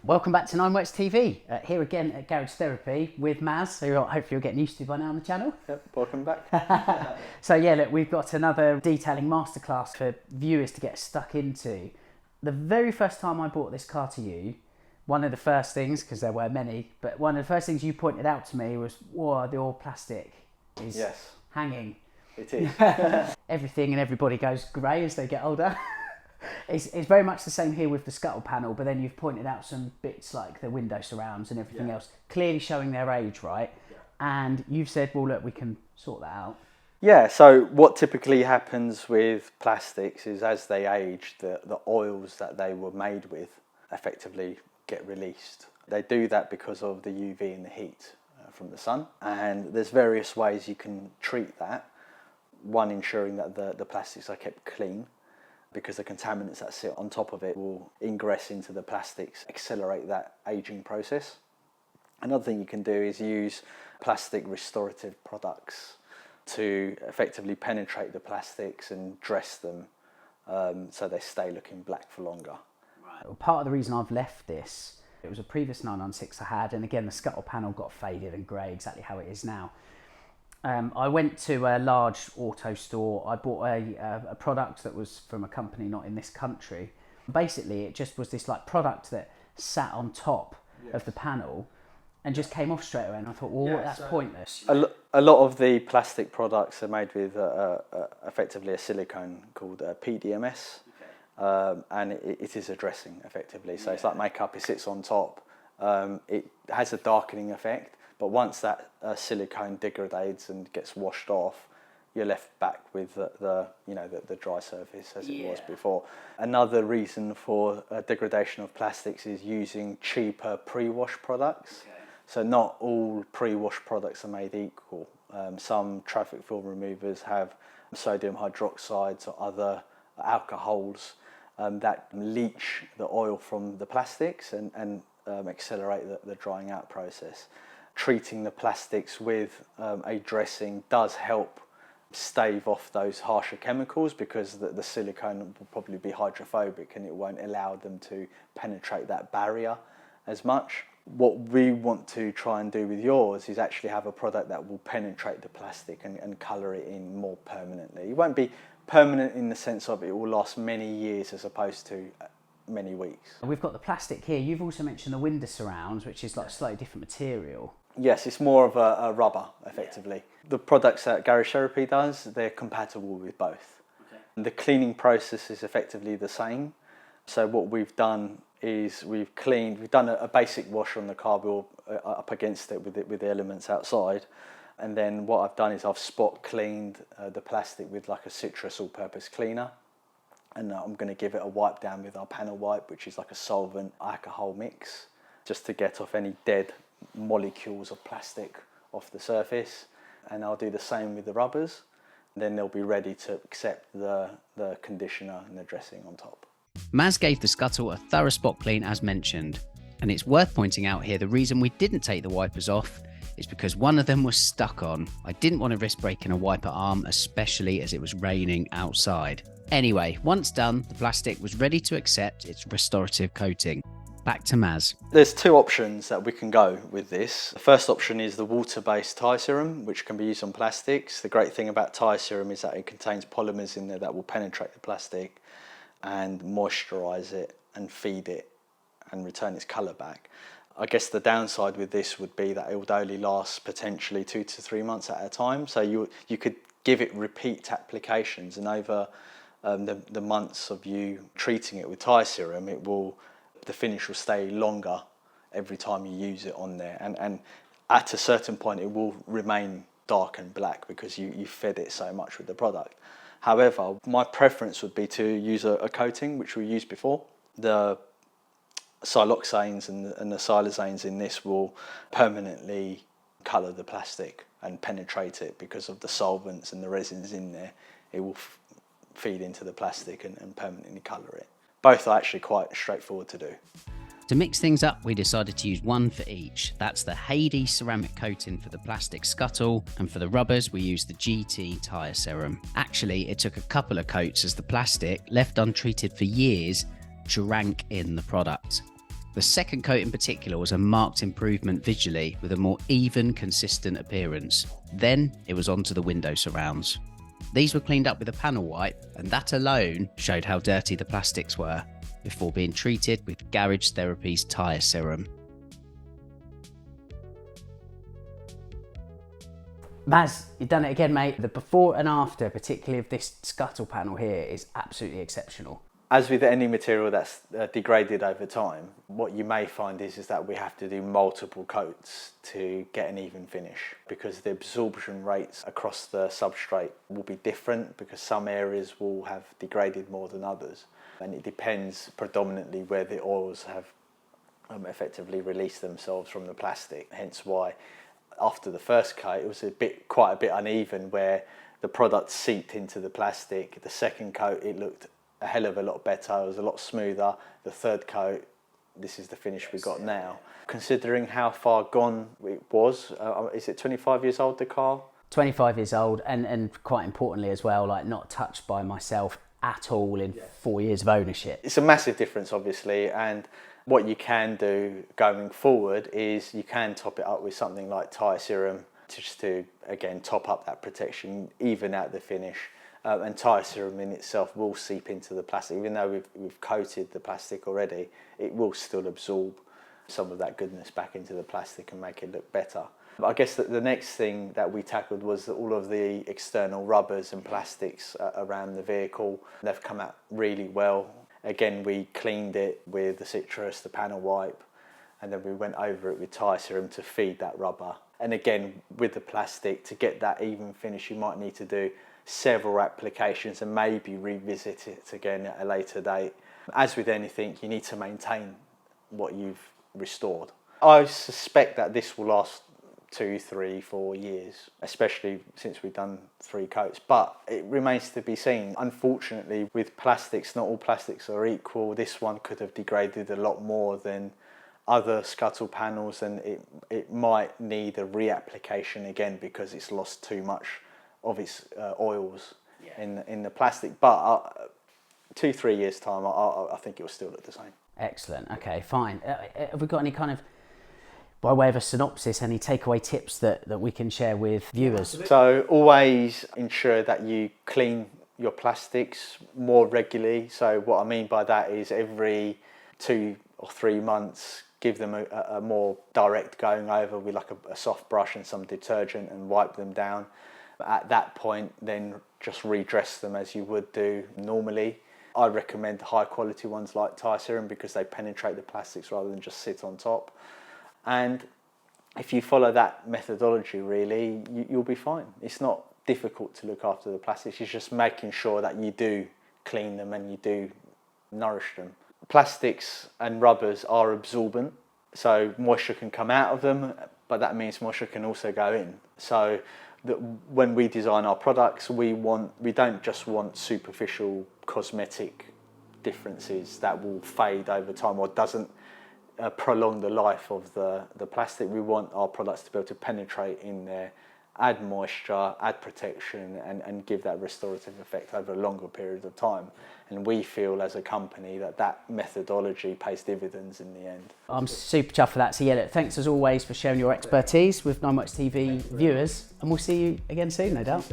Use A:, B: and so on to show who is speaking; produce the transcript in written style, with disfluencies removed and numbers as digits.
A: Welcome back to Nine Works TV. Here again at Garage Therapy with Maz, who hopefully you're getting used to by now on the channel.
B: Yep, welcome back.
A: So yeah, look, we've got another detailing masterclass for viewers to get stuck into. The very first time I brought this car to you, one of the first things, because there were many, but one of the first things you pointed out to me was, whoa, the all plastic is hanging.
B: It is.
A: Everything and everybody goes grey as they get older. It's very much the same here with the scuttle panel, but then you've pointed out some bits like the window surrounds and everything else, clearly showing their age, right? Yeah. And you've said, well, look, we can sort that out.
B: Yeah, so what typically happens with plastics is as they age, the oils that they were made with effectively get released. They do that because of the UV and the heat from the sun, and there's various ways you can treat that. One, ensuring that the plastics are kept clean, because the contaminants that sit on top of it will ingress into the plastics, accelerate that aging process. Another thing you can do is use plastic restorative products to effectively penetrate the plastics and dress them so they stay looking black for longer.
A: Right. Well, part of the reason I've left this, it was a previous 996 I had, and again the scuttle panel got faded and grey, exactly how it is now. I went to a large auto store. I bought a product that was from a company not in this country. Basically, it just was this like product that sat on top of the panel and just came off straight away. And I thought, well, that's pointless.
B: A lot of the plastic products are made with effectively a silicone called PDMS, and it is a dressing effectively. So it's like makeup, it sits on top. It has a darkening effect. But once that silicone degrades and gets washed off, you're left back with the dry surface as it was before. Another reason for degradation of plastics is using cheaper pre-wash products. Okay. So not all pre-wash products are made equal. Some traffic film removers have sodium hydroxides or other alcohols that leach the oil from the plastics and accelerate the drying out process. Treating the plastics with a dressing does help stave off those harsher chemicals, because the silicone will probably be hydrophobic and it won't allow them to penetrate that barrier as much. What we want to try and do with yours is actually have a product that will penetrate the plastic and colour it in more permanently. It won't be permanent in the sense of it will last many years as opposed to many weeks.
A: We've got the plastic here. You've also mentioned the window surrounds, which is like slightly different material.
B: Yes, it's more of a rubber, effectively. Yeah. The products that Garage Therapy does, they're compatible with both. Okay. The cleaning process is effectively the same. So what we've done is we've done a basic wash on the car wheel up against it with the elements outside. And then what I've done is I've spot cleaned the plastic with like a citrus all-purpose cleaner. And I'm going to give it a wipe down with our panel wipe, which is like a solvent alcohol mix, just to get off any dead molecules of plastic off the surface. And I'll do the same with the rubbers. Then they'll be ready to accept the conditioner and the dressing on top.
C: Maz gave the scuttle a thorough spot clean as mentioned, and it's worth pointing out here the reason we didn't take the wipers off is because one of them was stuck on. I didn't want to risk breaking a wiper arm, especially as it was raining outside. Anyway, once done, the plastic was ready to accept its restorative coating. Back to Maz.
B: There's two options that we can go with this. The first option is the water-based tyre serum, which can be used on plastics. The great thing about tyre serum is that it contains polymers in there that will penetrate the plastic and moisturise it and feed it and return its colour back. I guess the downside with this would be that it would only last potentially 2 to 3 months at a time. So you could give it repeat applications, and over the months of you treating it with tyre serum, the finish will stay longer every time you use it on there, and at a certain point it will remain dark and black because you fed it so much with the product. However, my preference would be to use a coating, which we used before. The siloxanes and the siloxanes in this will permanently colour the plastic and penetrate it because of the solvents and the resins in there. It will feed into the plastic and permanently colour it. Both are actually quite straightforward to do.
C: To mix things up, we decided to use one for each. That's the Hades ceramic coating for the plastic scuttle, and for the rubbers we used the GT tyre serum. Actually, it took a couple of coats as the plastic, left untreated for years, drank in the product. The second coat in particular was a marked improvement visually with a more even, consistent appearance. Then it was onto the window surrounds. These were cleaned up with a panel wipe, and that alone showed how dirty the plastics were, before being treated with Garage Therapy's tyre serum.
A: Maz, you've done it again, mate. The before and after, particularly of this scuttle panel here, is absolutely exceptional.
B: As with any material that's degraded over time, what you may find is that we have to do multiple coats to get an even finish, because the absorption rates across the substrate will be different, because some areas will have degraded more than others. And it depends predominantly where the oils have effectively released themselves from the plastic. Hence why after the first coat it was quite a bit uneven, where the product seeped into the plastic. The second coat, it looked a hell of a lot better, it was a lot smoother. The third coat, this is the finish we got now. Considering how far gone it was, is it 25 years old, the car?
A: 25 years old, and quite importantly as well, like not touched by myself at all in 4 years of ownership.
B: It's a massive difference, obviously, and what you can do going forward is you can top it up with something like tyre serum, just to, again, top up that protection, even out the finish. And tyre serum in itself will seep into the plastic. Even though we've coated the plastic already, it will still absorb some of that goodness back into the plastic and make it look better. But I guess that the next thing that we tackled was all of the external rubbers and plastics around the vehicle. They've come out really well. Again, we cleaned it with the citrus, the panel wipe, and then we went over it with tyre serum to feed that rubber. And again, with the plastic, to get that even finish, you might need to do several applications and maybe revisit it again at a later date. As with anything, you need to maintain what you've restored. I suspect that this will last 2, 3, 4 years, especially since we've done 3 coats, but it remains to be seen. Unfortunately, with plastics, not all plastics are equal. This one could have degraded a lot more than other scuttle panels, and it might need a reapplication again because it's lost too much of its oils in the plastic. But 2, 3 years time, I think it will still look the same.
A: Excellent. Okay, fine. Have we got any kind of, by way of a synopsis, any takeaway tips that we can share with viewers?
B: So always ensure that you clean your plastics more regularly. So what I mean by that is every 2 or 3 months, give them a more direct going over with like a soft brush and some detergent and wipe them down. At that point, then just redress them as you would do normally. I recommend high quality ones like tyre serum because they penetrate the plastics rather than just sit on top. And if you follow that methodology, really, you'll be fine. It's not difficult to look after the plastics. It's just making sure that you do clean them and you do nourish them. Plastics and rubbers are absorbent, so moisture can come out of them, but that means moisture can also go in. So that when we design our products, we don't just want superficial cosmetic differences that will fade over time or doesn't prolong the life of the plastic. We want our products to be able to penetrate in there, add moisture, add protection, and give that restorative effect over a longer period of time. And we feel as a company that methodology pays dividends in the end.
A: I'm super chuffed for that. So yeah, look, thanks as always for sharing your expertise with 9works TV viewers, and we'll see you again soon, no doubt.